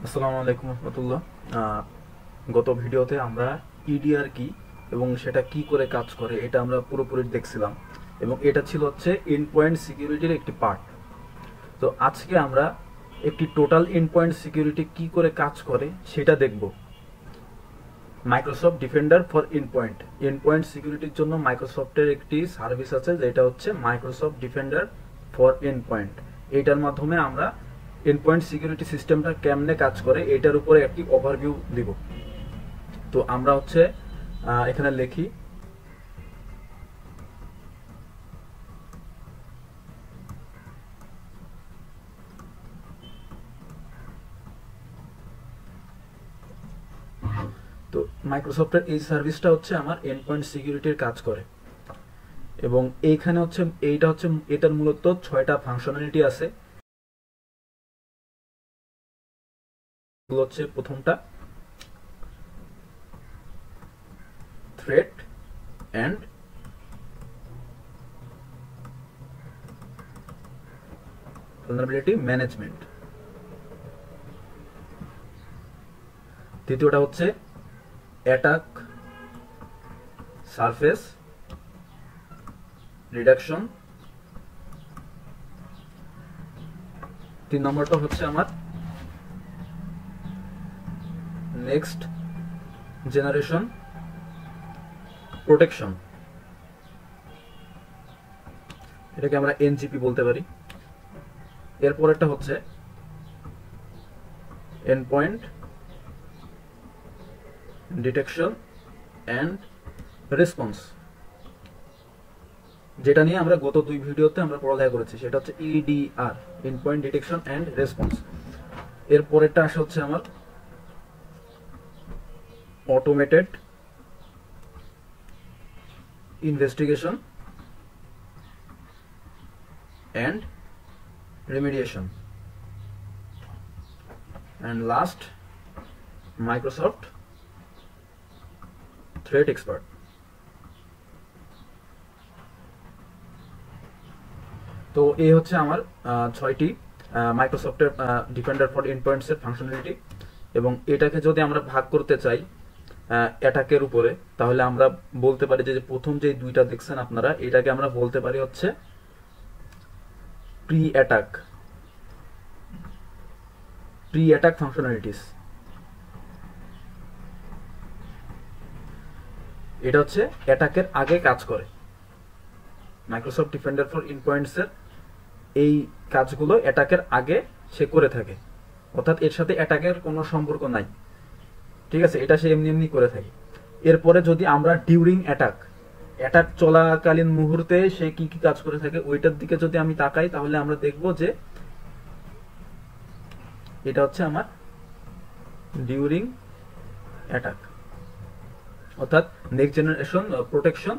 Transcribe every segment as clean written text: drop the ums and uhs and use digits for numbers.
আসসালামু আলাইকুম রহমতুল্লাহ। গত ভিডিওতে আমরা ইডিআর কি এবং সেটা কি করে কাজ করে এটা আমরা পুরোপুরি দেখছিলাম, এবং এটা ছিল হচ্ছে এন্ড পয়েন্ট সিকিউরিটির একটি পার্ট। তো আজকে আমরা একটি টোটাল এন্ড পয়েন্ট সিকিউরিটি কি করে কাজ করে সেটা দেখব। Microsoft defender for end point সিকিউরিটির জন্য মাইক্রোসফটের একটি সার্ভিস আছে যেটা হচ্ছে Microsoft defender for end point. এটার মাধ্যমে আমরা এন্ড পয়েন্ট সিকিউরিটি সিস্টেমটা কেমনে কাজ করে এটার উপরে একটি ওভারভিউ দিব। তো আমরা হচ্ছে এখানে লিখি তো মাইক্রোসফটের এই সার্ভিসটা হচ্ছে আমার এন্ড পয়েন্ট সিকিউরিটির কাজ করে, এবং এইখানে হচ্ছে এটার মূলত 6টা ফাংশনালিটি আছে। এগুলো হচ্ছে প্রথমটা থ্রেট অ্যান্ড ভালনারেবিলিটি ম্যানেজমেন্ট। দ্বিতীয়টা হচ্ছে অ্যাটাক সারফেস রিডাকশন। 3 নম্বরটা হচ্ছে আমার নেক্সট জেনারেশন প্রোটেকশন, এটাকে আমরা এনজিপি বলতে পারি। এরপরেরটা হচ্ছে end point detection and response, যেটা নিয়ে আমরা গত 2 ভিডিওতে আমরা পড়ালেখা করেছি, সেটা হচ্ছে EDR, endpoint detection and response. এরপরেরটা আসে হচ্ছে আমার automated investigation and remediation, and last Microsoft threat expert. তো এই হচ্ছে আমার 6টি মাইক্রোসফটের ডিফেন্ডার ফর এন্ড পয়েন্টস এর ফাংশনালিটি। এবং এটাকে যদি আমরা ভাগ করতে চাই অ্যাটাকের উপরে, তাহলে আমরা বলতে পারি যে প্রথম যে 2টা দেখছেন আপনারা, এটাকে আমরা বলতে পারি হচ্ছে প্রি অ্যাটাক ফাংশনালিটিস। এটা হচ্ছে অ্যাটাকের আগে কাজ করে। Microsoft defender for endpoints এর এই কাজগুলো অ্যাটাকের আগে সে করে থাকে, অর্থাৎ এর সাথে অ্যাটাকের কোনো সম্পর্ক নাই, ঠিক আছে, এটা সে এমনি এমনি করে থাকে। এরপরে যদি আমরা ডিউরিং অ্যাটাক চলাকালীন মুহূর্তে সে কি কি কাজ করে থাকে ওইটার দিকে যদি আমি তাকাই, তাহলে আমরা দেখব যে এটা হচ্ছে আমার ডিউরিং অ্যাটাক, অর্থাৎ নেক্সট জেনারেশন প্রোটেকশন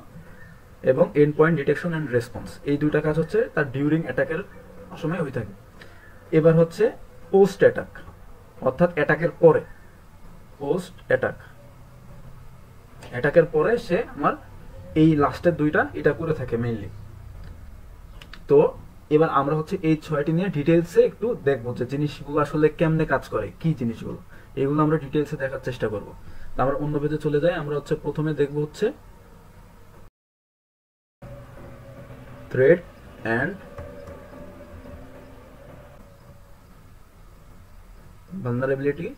এবং end point detection and response, এই 2টা কাজ হচ্ছে তার ডিউরিং অ্যাটাকের সময় হয়ে থাকে। এবার হচ্ছে পোস্ট অ্যাটাক, অর্থাৎ অ্যাটাকের পরে, পোস্ট অ্যাটাকের পরে সে আমার এই লাস্টের 2টা এটা করে থাকে মেইনলি। তো এবার আমরা হচ্ছে এই 6টি নিয়ে ডিটেলসে একটু দেখবো যে জিনিসগুলো আসলে কেমনে কাজ করে, কি জিনিসগুলো, এগুলো আমরা ডিটেলসে দেখার চেষ্টা করব। তো আমরা অন্য পেজে চলে যাই। আমরা হচ্ছে প্রথমে দেখবো হচ্ছে থ্রেট অ্যান্ড ভালনারেবিলিটি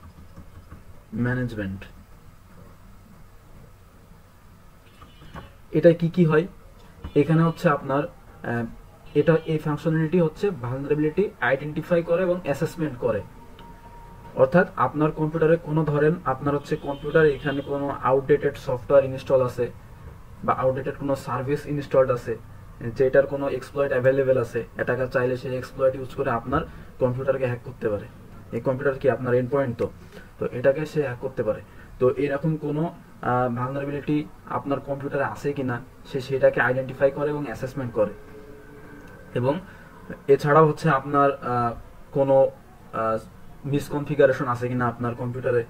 ম্যানেজমেন্ট। এটা কি কি হয় এখানে হচ্ছে আপনার এই ফাংশনালিটি হচ্ছে ভালনারেবিলিটি আইডেন্টিফাই করে এবং অ্যাসেসমেন্ট করে। অর্থাৎ আপনার কম্পিউটারে কোনো ধরেন আপনার হচ্ছে কম্পিউটারে এখানে কোনো আউটডেটেড সফটওয়্যার ইনস্টল আছে বা আউটডেটেড কোনো সার্ভিস ইনস্টলড আছে, যেটার কোনো এক্সপ্লয়েট অ্যাভেলেবেল আছে, অ্যাটাকার চাইলে সেই এক্সপ্লয়েট ইউজ করে আপনার কম্পিউটারকে হ্যাক করতে পারে। এই কম্পিউটার কি আপনার এন্ড পয়েন্ট, তো এটাকে সে হ্যাক করতে পারে। তো এরকম কোনো ভালনারেবিলিটি আপনার কম্পিউটারে আছে কিনা সে সেটাকে আইডেন্টিফাই করে এবং অ্যাসেসমেন্ট করে। এবং এছাড়াও হচ্ছে আপনার কোনো মিসকনফিগারেশন আছে কিনা আপনার কম্পিউটারে,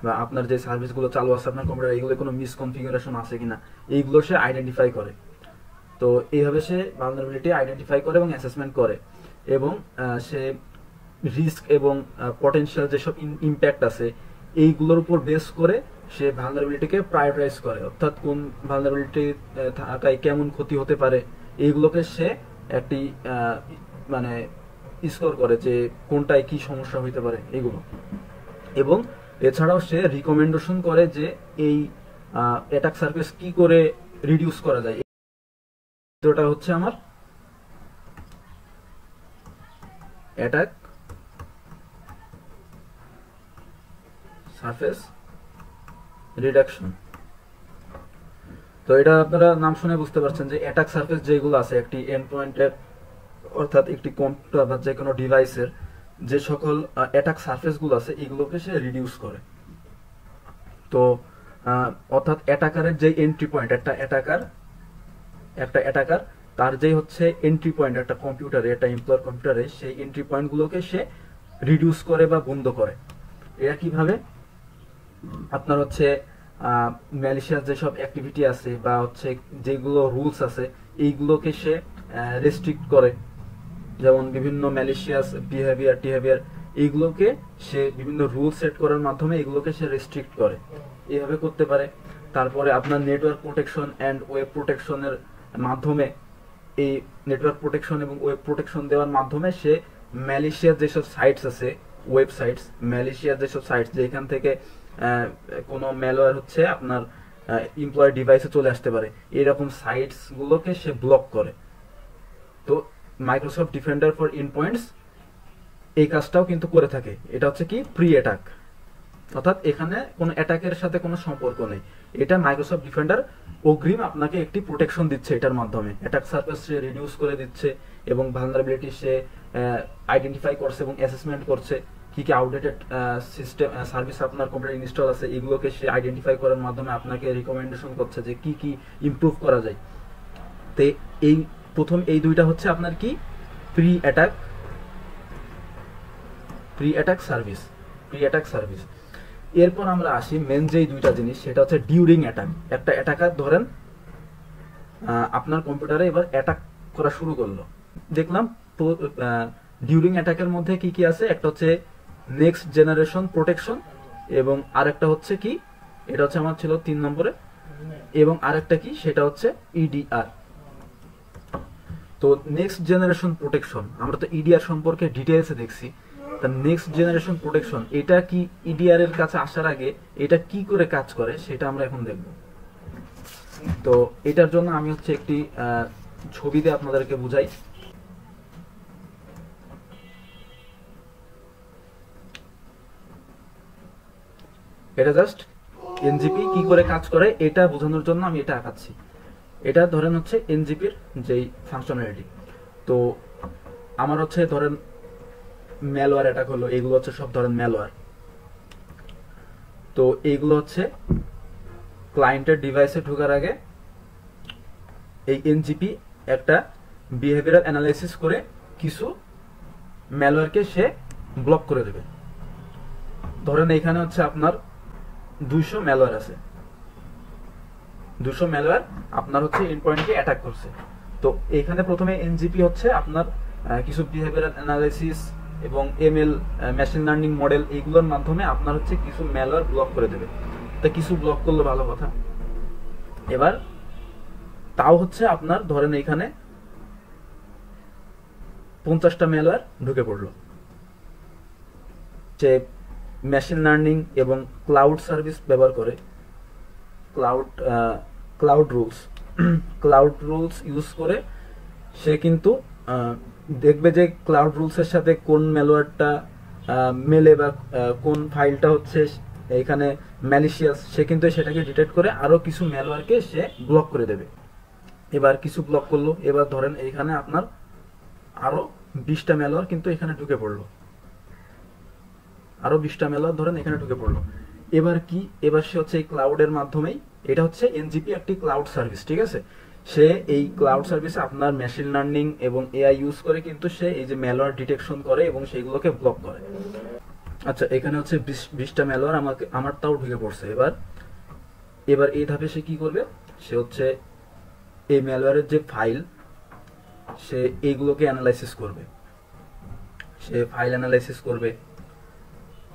বা আপনার যে সার্ভিসগুলো চালু আছে আপনার কম্পিউটারে, এগুলো কোনো মিসকনফিগারেশন আছে কিনা এইগুলো সে আইডেন্টিফাই করে। তো এইভাবে সে ভালনারেবিলিটি আইডেন্টিফাই করে এবং অ্যাসেসমেন্ট করে, এবং সে রিস্ক এবং পটেনশিয়াল যেসব ইম্প্যাক্ট আছে এইগুলোর উপর বেস করে সে ভালনারেবিলিটিকে প্রায়োরিটাইজ করে, অর্থাৎ কোন ভালনারেবিলিটি থাকায় কেমন ক্ষতি হতে পারে এইগুলোকে সে একটি মানে স্কোর করে যে কোনটায় কি সমস্যা হইতে পারে এগুলো। এবং এছাড়াও সে রিকমেন্ডেশন করে যে এই অ্যাটাক সার্ফেস কি করে রিডিউস করা যায়। এটা হচ্ছে আমার অ্যাটাক সারফেস রিডাকশন। তো এটা আপনারা নাম শুনে বুঝতে পারছেন যে অ্যাটাক সারফেস যেগুলো আছে একটি এন্ড পয়েন্টের অর্থাৎ একটি কম্পিউটার বা যে কোনো ডিভাইসের যে সকল অ্যাটাক সারফেসগুলো আছে এগুলোকে সে রিডিউস করে। তো অর্থাৎ অ্যাটাকারের যে এন্ট্রি পয়েন্ট, একটা অ্যাটাকার তার যে হচ্ছে এন্ট্রি পয়েন্ট একটা কম্পিউটারে, একটা এমপ্লয়ার কম্পিউটারে, সেই এন্ট্রি পয়েন্টগুলোকে সে রিডিউস করে বা বন্ধ করে। এরা কিভাবে? আপনার হচ্ছে ম্যালিশিয়াস যেসব অ্যাক্টিভিটি আছে বা হচ্ছে যেগুলো রুলস আছে এইগুলোকে সে রেস্ট্রিক্ট করে, যেমন বিভিন্ন ম্যালিশিয়াস টিহেভিয়ার এইগুলোকে সে বিভিন্ন রুল সেট করার মাধ্যমে এগুলোকে সে রেস্ট্রিক্ট করে, এইভাবে করতে পারে। তারপরে আপনার নেটওয়ার্ক প্রোটেকশন অ্যান্ড ওয়েব প্রোটেকশনের মাধ্যমে, এই নেটওয়ার্ক প্রোটেকশন এবং ওয়েব প্রোটেকশন দেওয়ার মাধ্যমে সে ম্যালিশিয়াস যেসব সাইটস আছে, ওয়েবসাইটস, ম্যালিশিয়াস যেসব সাইটস যেখান থেকে কোনো ম্যালওয়্যার হচ্ছে আপনার এমপ্লয় ডিভাইসে চলে আসতে পারে, এরকম সাইটস গুলোকে সে ব্লক করে। তো মাইক্রোসফট ডিফেন্ডার ফর এন্ডপয়েন্টস এই কাজটাও কিন্তু করে থাকে। এটা হচ্ছে কি প্রি অ্যাটাক, অর্থাৎ এখানে কোনো অ্যাটাকের সাথে কোনো সম্পর্ক নেই। এটা মাইক্রোসফট ডিফেন্ডার অগ্রিম আপনাকে একটি প্রোটেকশন দিচ্ছে, এটার মাধ্যমে অ্যাটাক সার্ফেস সে রিডিউস করে দিচ্ছে এবং ভালনারেবিলিটি সে আইডেন্টিফাই করছে এবং অ্যাসেসমেন্ট করছে কি কি আউটডেটেড সিস্টেম সার্ভিস আপনার কম্পিউটার ইনস্টল আছে এগুলোকে সে আইডেন্টিফাই করার মাধ্যমে আপনাকে রিকমেন্ডেশন করছে যে কি কি ইমপ্রুভ করা যায়। তো এই প্রথম এই দুইটা হচ্ছে আপনার কি প্রি অ্যাটাক সার্ভিস। এরপর আমরা আসি মেন যেই দুইটা জিনিস, সেটা হচ্ছে ডিউরিং অ্যাটাক। একটা অ্যাটাকার ধরেন আপনার কম্পিউটারে এবার অ্যাটাক করা শুরু করলো, দেখলাম ডিউরিং অ্যাটাকের মধ্যে কি কি আছে, একটা হচ্ছে নেক্সট জেনারেশন প্রোটেকশন এবং আরেকটা হচ্ছে কি, এটা হচ্ছে আমার ছিল 3 নম্বরে, এবং আরেকটা কি সেটা হচ্ছে ইডিআর। তো নেক্সট জেনারেশন প্রোটেকশন আমরা তো ইডিআর সম্পর্কে ডিটেইলসে দেখছি, তা নেক্সট জেনারেশন প্রোটেকশন এটা কি ইডিআর এর কাছে আসার আগে এটা কি করে কাজ করে সেটা আমরা এখন দেখব। তো এটার জন্য আমি হচ্ছে একটি ছবি দিয়ে আপনাদেরকে বুঝাই। এটা জাস্ট এনজিপি কি করে কাজ করে এটা বোঝানোর জন্য আমি এটা আঁকাচ্ছি। এটা ধরেন হচ্ছে এনজিপির যেই ফাংশনালিটি। তো আমার হচ্ছে ধরেন ম্যালওয়্যার অ্যাটাক হলো, এগুলো হচ্ছে সব ধরেন ম্যালওয়্যার। তো এইগুলো হচ্ছে ক্লায়েন্টের ডিভাইসে ঢোকার আগে এই এনজিপি একটা বিহেভিয়ারাল অ্যানালাইসিস করে কিছু ম্যালওয়্যারকে সে ব্লক করে দেবে। ধরেন এখানে হচ্ছে আপনার 200 ম্যালওয়্যার আছে, 200 ম্যালওয়্যার আপনার হচ্ছে এন্ডপয়েন্টকে অ্যাটাক করছে। তো এখানে প্রথমে এনজিপি হচ্ছে আপনার কিছু বিহেভিয়ারাল অ্যানালাইসিস এবং এমএল মেশিন লার্নিং মডেল এইগুলোর মাধ্যমে আপনার হচ্ছে কিছু ম্যালওয়্যার ব্লক করে দেবে। তা কিছু ব্লক করলে ভালো কথা। এবার তাও হচ্ছে আপনার ধরেন এখানে 50টা ম্যালওয়্যার ঢুকে পড়লো, যে মেশিন লার্নিং এবং ক্লাউড সার্ভিস ব্যবহার করে ক্লাউড রুলস ইউজ করে সে কিন্তু দেখবে যে ক্লাউড রুলসের সাথে কোন ম্যালওয়্যারটা মেলে বা কোন ফাইলটা হচ্ছে এখানে ম্যালিশিয়াস, সে কিন্তু সেটাকে ডিটেক্ট করে আরো কিছু ম্যালওয়্যারকে সে ব্লক করে দেবে। এবার কিছু ব্লক করলো, এবার ধরেন এখানে আপনার আরো 20টা ম্যালওয়্যার কিন্তু এখানে ঢুকে পড়লো, আরো 20টা ম্যালওয়্যার ধরেন এখানে ঢুকে পড়লো। এবার কি, এবার সে হচ্ছে এই ক্লাউডের মাধ্যমেই, এটা হচ্ছে এনজিপি একটি ক্লাউড সার্ভিস, ঠিক আছে। সে এই ক্লাউড সার্ভিসে আপনার মেশিন লার্নিং এবং এআই ইউজ করে কিন্তু সে এই যে ম্যালওয়্যার ডিটেকশন করে এবং সেইগুলোকে ব্লক করে। আচ্ছা এখানে হচ্ছে 20টা ম্যালওয়্যার আমার তাও ঢুকে পড়ছে। এবার এই ধাপে সে কি করবে, সে হচ্ছে এই ম্যালওয়্যারের যে ফাইল সে এইগুলোকে অ্যানালাইসিস করবে, সে ফাইল অ্যানালাইসিস করবে,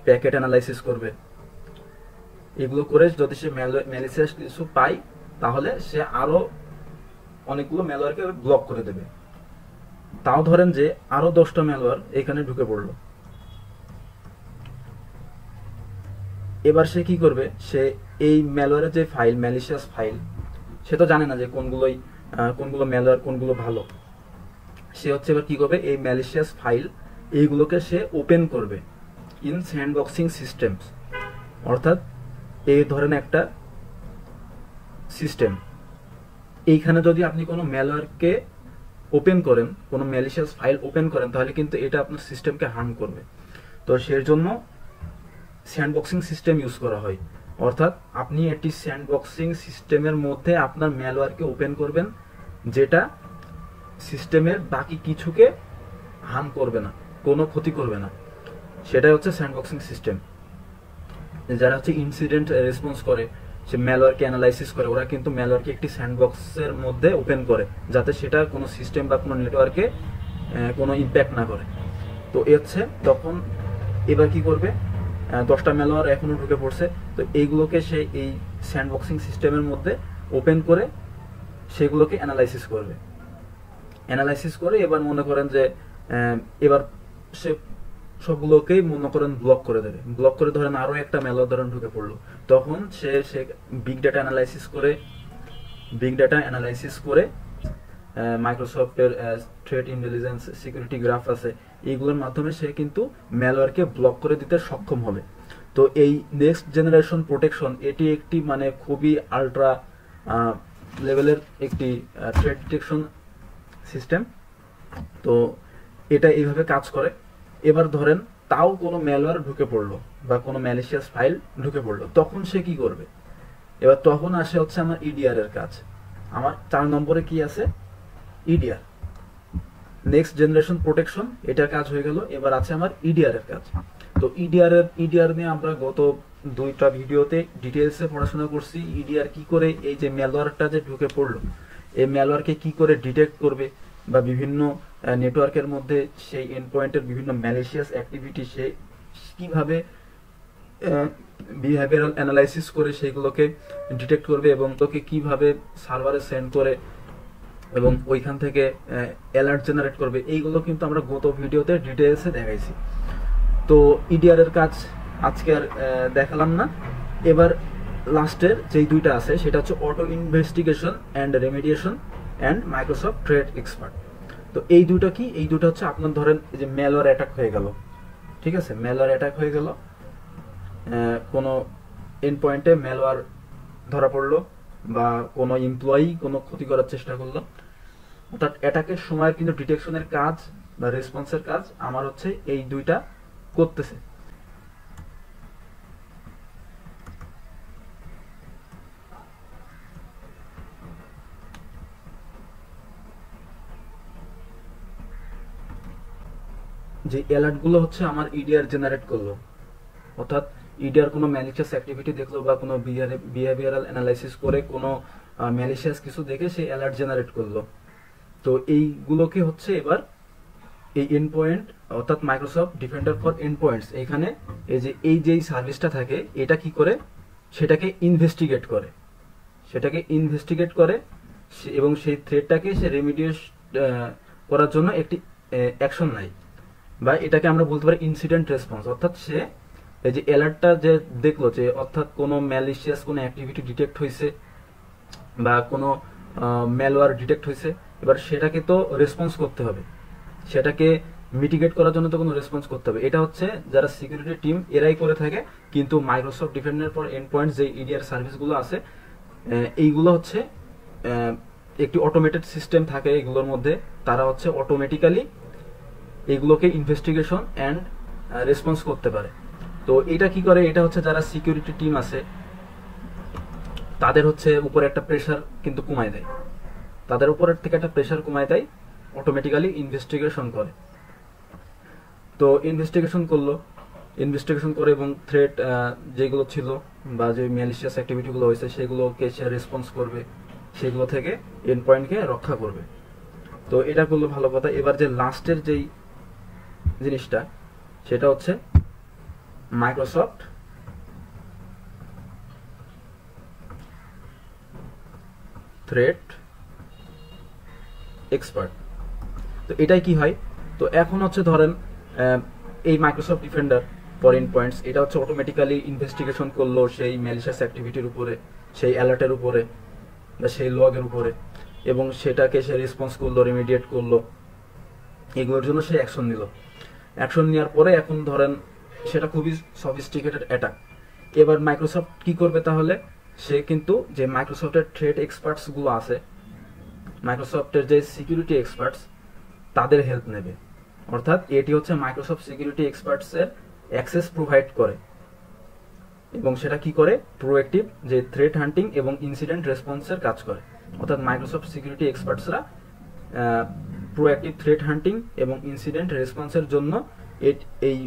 প্যাকেট অ্যানালাইসিস করবে। এগুলো করে যদি সে ম্যালিসিয়াস কিছু পায় তাহলে সে আরো অনেকগুলো ম্যালওয়্যারকে ব্লক করে দেবে। তাও ধরেন যে আরো 10টা ম্যালওয়্যার এখানে ঢুকে পড়লো, এবার সে কি করবে, সে এই ম্যালওয়্যারের যে ফাইল, ম্যালিশিয়াস ফাইল, সে তো জানে না যে কোনগুলো ম্যালওয়্যার কোনগুলো ভালো। সে হচ্ছে এবার কি করবে, এই ম্যালিশিয়াস ফাইল এইগুলোকে সে ওপেন করবে ইন স্যান্ডবক্সিং সিস্টেমস। অর্থাৎ এই ধরেন একটা সিস্টেম, এইখানে যদি আপনি কোনো ম্যালওয়্যারকে ওপেন করেন, কোনো ম্যালিশিয়াস ফাইল ওপেন করেন, তাহলে কিন্তু এটা আপনার সিস্টেমকে হার্ম করবে। তো সেই জন্য স্যান্ডবক্সিং সিস্টেম ইউজ করা হয়। অর্থাৎ আপনি একটি স্যান্ডবক্সিং সিস্টেমের মধ্যে আপনার ম্যালওয়্যারকে ওপেন করবেন, যেটা সিস্টেমের বাকি কিছুকে হার্ম করবে না, কোনো ক্ষতি করবে না। সেটাই হচ্ছে স্যান্ডবক্সিং সিস্টেম। যারা হচ্ছে ইনসিডেন্ট রেসপন্স করে, সে ম্যালওয়্যারকে অ্যানালাইসিস করে, ওরা কিন্তু ম্যালওয়্যারকে একটি স্যান্ডবক্সের মধ্যে ওপেন করে, যাতে সেটা কোনো সিস্টেম বা কোনো নেটওয়ার্কে কোনো ইম্প্যাক্ট না করে। তো এ হচ্ছে তখন এবার কি করবে, 10টা ম্যালওয়্যার এখনো ঢুকে পড়ছে, তো এইগুলোকে সে এই স্যান্ডবক্সিং সিস্টেমের মধ্যে ওপেন করে সেগুলোকে অ্যানালাইসিস করবে। অ্যানালাইসিস করে এবার মনে করেন যে এবার সে সবগুলোকেই মনে করেন ব্লক করে দেবে। ব্লক করে ধরেন আরো একটা ম্যালওয়্যার ধরেন ঢুকে পড়লো, তখন সে বিগ ডাটা অ্যানালাইসিস করে মাইক্রোসফটের থ্রেট ইন্টেলিজেন্স সিকিউরিটি গ্রাফ আছে, এইগুলোর মাধ্যমে সে কিন্তু ম্যালওয়্যারকে ব্লক করে দিতে সক্ষম হবে। তো এই নেক্সট জেনারেশন প্রোটেকশন, এটি একটি মানে খুবই আল্ট্রা লেভেলের একটি থ্রেট ডিটেকশন সিস্টেম। তো এটা এইভাবে কাজ করে। এবার ধরেন তাও কোনো ম্যালওয়্যার ঢুকে পড়লো বা কোনো ম্যালিশিয়াস ফাইল ঢুকে পড়লো, তখন সে কি করবে, এবার তখন আসে হচ্ছে আমার ইডিআর এর কাজ। আমার 4 নম্বরে কি আছে, ইডিআর, নেক্সট জেনারেশন প্রোটেকশন, এটার কাজ হয়ে গেল। এবার আছে আমার ইডিআর এর কাজ। তো ইডিআর নিয়ে আমরা গত 2টা ভিডিওতে ডিটেলসে পড়াশোনা করছি। ইডিআর কি করে, এই যে ম্যালওয়্যারটা যে ঢুকে পড়লো, এই ম্যালওয়্যারকে কি করে ডিটেক্ট করবে, বা বিভিন্ন নেটওয়ার্কের মধ্যে সেই এন্ড পয়েন্টের বিভিন্ন ম্যালিশিয়াস অ্যাক্টিভিটি সে কিভাবে বিহেভিয়ারাল অ্যানালাইসিস করে সেগুলোকে ডিটেক্ট করবে, এবং তোকে কিভাবে সার্ভারে সেন্ড করে এবং ওইখান থেকে অ্যালার্ট জেনারেট করবে, এইগুলো কিন্তু আমরা গত ভিডিওতে ডিটেলসে দেখাইছি। তো ইডিআর এর কাজ আজকে আর দেখালাম না। এবার লাস্টের যেই 2টা আছে সেটা হচ্ছে auto investigation and remediation and Microsoft threat expert. তো এই 2টা কি, এই 2টা হচ্ছে আপনার ধরেন এই যে ম্যালওয়্যার অ্যাটাক হয়ে গেল, ঠিক আছে, ম্যালওয়্যার অ্যাটাক হয়ে গেল, কোনো এন্ড পয়েন্টে ম্যালওয়্যার ধরা পড়লো বা কোনো এমপ্লয়ি কোনো ক্ষতি করার চেষ্টা করলো, অর্থাৎ অ্যাটাকের সময় কিন্তু ডিটেকশনের কাজ বা রেসপন্সের কাজ আমার হচ্ছে এই 2টা করতেছে। যে অ্যালার্ট গুলো হচ্ছে আমার ইডিআর জেনারেট করলো, অর্থাৎ ইডিআর কোনো ম্যালিশিয়াস অ্যাক্টিভিটি দেখলো বা কোনো বিহেভিয়ারাল অ্যানালাইসিস করে কোনো ম্যালিশিয়াস কিছু দেখে সেই অ্যালার্ট জেনারেট করলো। তো এইগুলোকে হচ্ছে এবার এই এন্ড পয়েন্ট, অর্থাৎ Microsoft defender for and points, এখানে এই যেই সার্ভিসটা থাকে এটা কি করে, সেটাকে ইনভেস্টিগেট করে এবং সেই থ্রেটটাকে সে রেমিডিয়েট করার জন্য একটি অ্যাকশন নেয়, বা এটাকে আমরা বলতে পারি ইনসিডেন্ট রেসপন্স। অর্থাৎ সে এই যে অ্যালার্টটা যে দেখলো, যে অর্থাৎ কোনো ম্যালিশিয়াস কোনো অ্যাক্টিভিটি ডিটেক্ট হয়েছে বা কোনো ম্যালওয়্যার ডিটেক্ট হয়েছে, এবার সেটাকে তো রেসপন্স করতে হবে, সেটাকে মিটিগেট করার জন্য তো কোনো রেসপন্স করতে হবে। এটা হচ্ছে যারা সিকিউরিটি টিম এরাই করে থাকে, কিন্তু Microsoft defender for and points যে ইডিআর সার্ভিসগুলো আছে, এইগুলো হচ্ছে একটি অটোমেটেড সিস্টেম থাকে এগুলোর মধ্যে, তারা হচ্ছে অটোমেটিক্যালি এগুলোকে ইনভেস্টিগেশন অ্যান্ড রেসপন্স করতে পারে। তো এটা কি করে, এটা হচ্ছে যারা সিকিউরিটি টিম আছে তাদের হচ্ছে উপরে একটা প্রেশার কিন্তু কমায় দেয়, তাদের উপরের থেকে একটা প্রেশার কমায় দেয়, অটোমেটিক্যালি ইনভেস্টিগেশন করে। তো ইনভেস্টিগেশন করে এবং থ্রেট যেগুলো ছিল বা যে ম্যালিশিয়াস অ্যাক্টিভিটিগুলো হয়েছে সেগুলোকে সে রেসপন্স করবে, সেগুলো থেকে এন্ড পয়েন্টকে রক্ষা করবে। তো এটা করলো ভালো কথা। এবার যে লাস্টের যেই জিনিসটা সেটা হচ্ছে মাইক্রোসফট থ্রেট এক্সপার্ট। তো এটাই কি হয়, তো এখন হচ্ছে ধরেন এই Microsoft defender for and points এটা হচ্ছে অটোমেটিক্যালি ইনভেস্টিগেশন করলো সেই ম্যালিশিয়াস অ্যাক্টিভিটির উপরে, সেই অ্যালার্টের উপরে বা সেই লগের উপরে, এবং সেটাকে সে রেসপন্স করলো, রিমিডিয়েট করলো, এগুলোর জন্য সে অ্যাকশন নিল। অ্যাকশন নেওয়ার পরে এখন ধরেন সেটা খুবই সফিস্টিকেটেড অ্যাটাক। এবার মাইক্রোসফট কি করবে তাহলে, সে কিন্তু যে মাইক্রোসফটের থ্রেট এক্সপার্টস গুলো আছে, মাইক্রোসফটের যে সিকিউরিটি এক্সপার্টস তাদের হেল্প নেবে। অর্থাৎ এটি হচ্ছে মাইক্রোসফট সিকিউরিটি এক্সপার্টস এর অ্যাক্সেস প্রোভাইড করে, এবং সেটা কি করে, প্রোঅ্যাক্টিভ যে থ্রেট হান্টিং এবং ইনসিডেন্ট রেসপন্সের কাজ করে। অর্থাৎ মাইক্রোসফট সিকিউরিটি এক্সপার্টসরা প্রোঅ্যাক্টিভ থ্রেট হান্টিং এবং ইনসিডেন্ট রেসপন্সের জন্য এই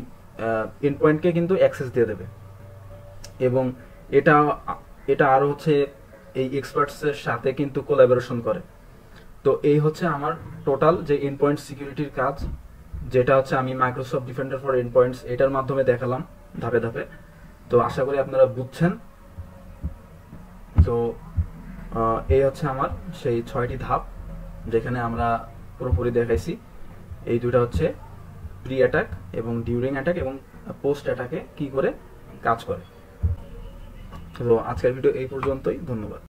এন্ডপয়েন্টকে কিন্তু অ্যাক্সেস দিয়ে দেবে। এবং এটা এটা আরো হচ্ছে এই এক্সপার্টসের সাথে কিন্তু কোলাবোরেশন করে। তো এই হচ্ছে আমার টোটাল যে এন্ডপয়েন্ট সিকিউরিটির কাজ, যেটা হচ্ছে আমি মাইক্রোসফট ডিফেন্ডার ফর এন্ডপয়েন্টস এটার মাধ্যমে দেখালাম ধাপে ধাপে। তো আশা করি আপনারা বুঝছেন। তো এই হচ্ছে আমার সেই 6টি ধাপ যেখানে আমরা পুরোপুরি দেখাইছি। এই দুটো হচ্ছে প্রি অ্যাটাক এবং ডিউরিং অ্যাটাক এবং পোস্ট অ্যাটাকে কি করে কাজ করে। তো আজকের ভিডিও এই পর্যন্তই, ধন্যবাদ।